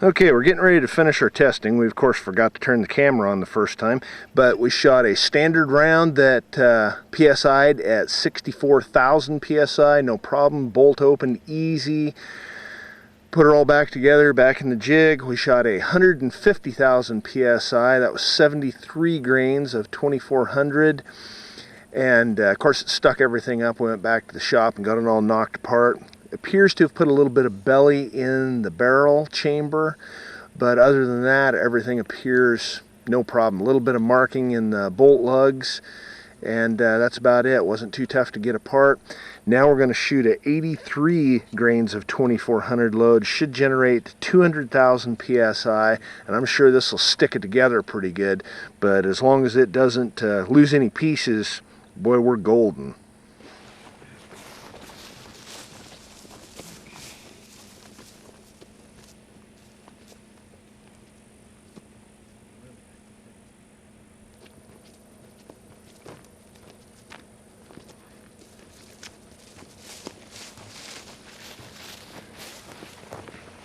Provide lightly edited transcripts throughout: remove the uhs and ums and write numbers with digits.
Okay, we're getting ready to finish our testing. We of course forgot to turn the camera on the first time, but we shot a standard round that PSI'd at 64,000 PSI, no problem, bolt opened easy. Put it all back together, back in the jig. We shot a 150,000 PSI, that was 73 grains of 2400. And of course it stuck everything up. We went back to the shop and got it all knocked apart. Appears to have put a little bit of belly in the barrel chamber, but other than that everything appears no problem. A little bit of marking in the bolt lugs, and that's about it. It wasn't too tough to get apart. Now we're going to shoot at 83 grains of 2400 load. Should generate 200,000 PSI, and I'm sure this will stick it together pretty good, but as long as it doesn't lose any pieces, boy, we're golden.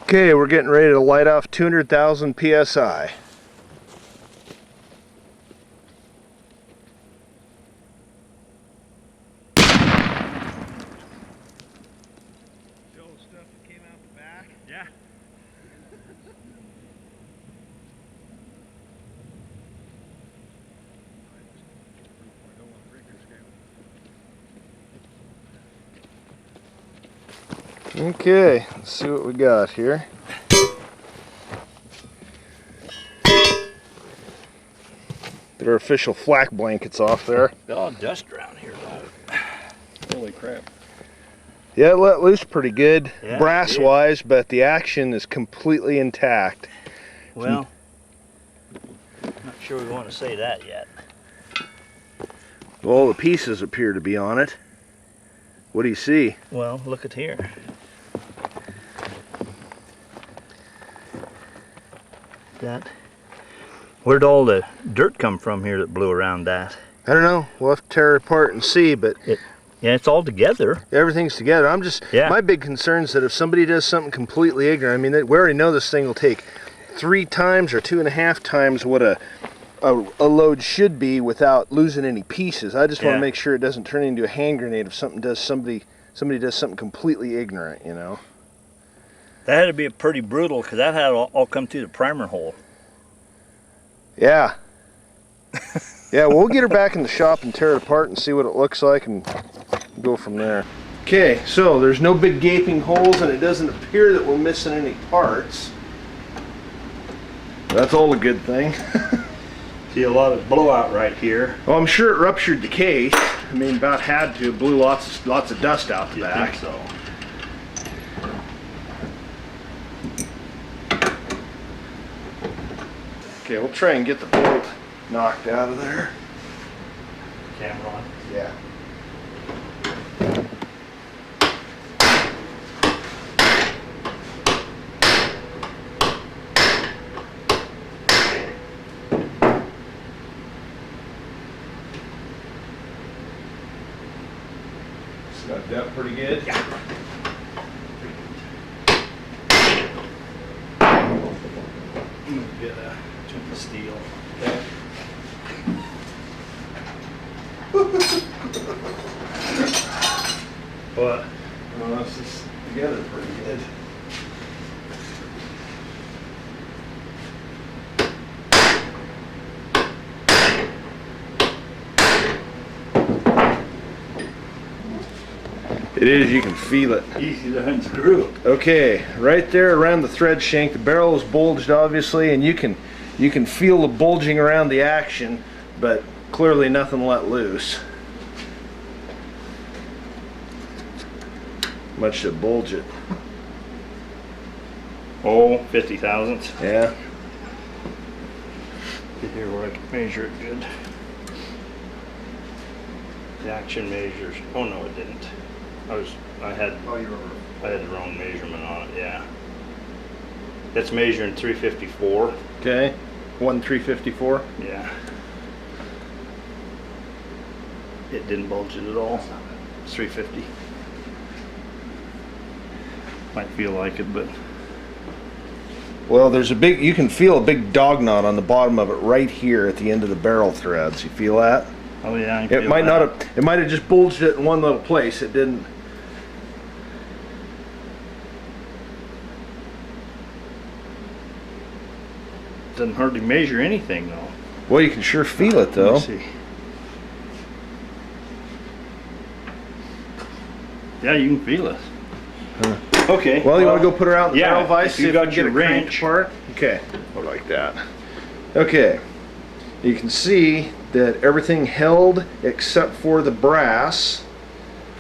Okay, we're getting ready to light off 200,000 PSI. Yeah. Okay, let's see what we got here. Get our official flak blankets off there. Got all dust around here though. Holy crap. Yeah, it let loose pretty good, Yeah, brass-wise, but the action is completely intact. Well, not sure we want to say that yet. All the pieces appear to be on it. What do you see? Well, look at here. That. Where'd all the dirt come from here that blew around that? I don't know. We'll have to tear it apart and see, but Yeah, it's all together. everything's together. My big concern is that if somebody does something completely ignorant, I mean, we already know this thing will take 3 times or 2.5 times what a load should be without losing any pieces. I just want to make sure it doesn't turn into a hand grenade if somebody does something completely ignorant, you know. That had to be pretty brutal because that had all come through the primer hole. Yeah. Yeah, we'll get her back in the shop and tear it apart and see what it looks like and go from there. Okay, so there's no big gaping holes and it doesn't appear that we're missing any parts. That's all a good thing. See a lot of blowout right here. Well, I'm sure it ruptured the case. I mean, about had to. It blew lots of dust out the back. So. Okay, we'll try and get the bolt knocked out of there. Camera on. Yeah. Got that pretty good? Yeah. Get a chunk of steel. Okay. What? Well, this is together pretty good. It is, you can feel it. Easy to unscrew. Okay, right there around the thread shank, the barrel is bulged obviously, and you can feel the bulging around the action, but clearly nothing let loose. Much to bulge it. Oh, 50 thousandths. Yeah. Get here where I can measure it good. The action measures. Oh no, it didn't. I had the wrong measurement on it. Yeah. That's measuring 354. Okay. 1/354. Yeah. It didn't bulge it at all. It's 350. Might feel like it, but Well, there's a big, you can feel a big dog knot on the bottom of it right here at the end of the barrel threads. You feel that? Oh yeah. It might not have, it might have just bulged it in one little place. It didn't. Doesn't hardly measure anything though. Well, you can sure feel it though. Let me see. Yeah, you can feel it. Huh. Okay. Well, you want to go put her out in the yeah, barrel vise? if you got your wrench wrench. apart? Okay. Go like that. Okay. You can see that everything held except for the brass,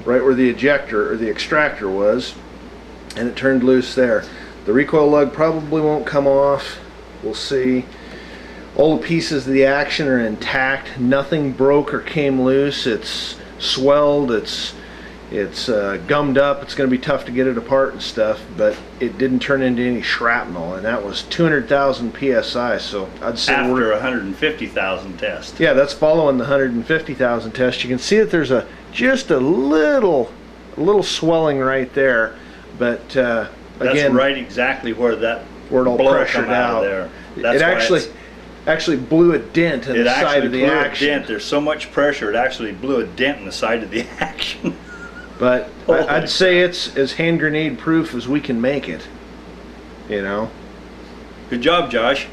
right where the ejector or the extractor was, and it turned loose there. The recoil lug probably won't come off. We'll see. All the pieces of the action are intact. Nothing broke or came loose. It's swelled. It's gummed up. It's going to be tough to get it apart and stuff, but it didn't turn into any shrapnel, and that was 200,000 psi. So I'd say After we're 150,000 test. yeah, that's following the 150,000 test. You can see that there's just a little swelling right there, but That's again, right exactly where that where it all blow pressured come out out. of there. That's It why actually blew a dent in it the side actually of the blew action. a dent. There's so much pressure, it actually blew a dent in the side of the action. But Holy I'd say it's as hand grenade proof as we can make it. You know. Good job, Josh.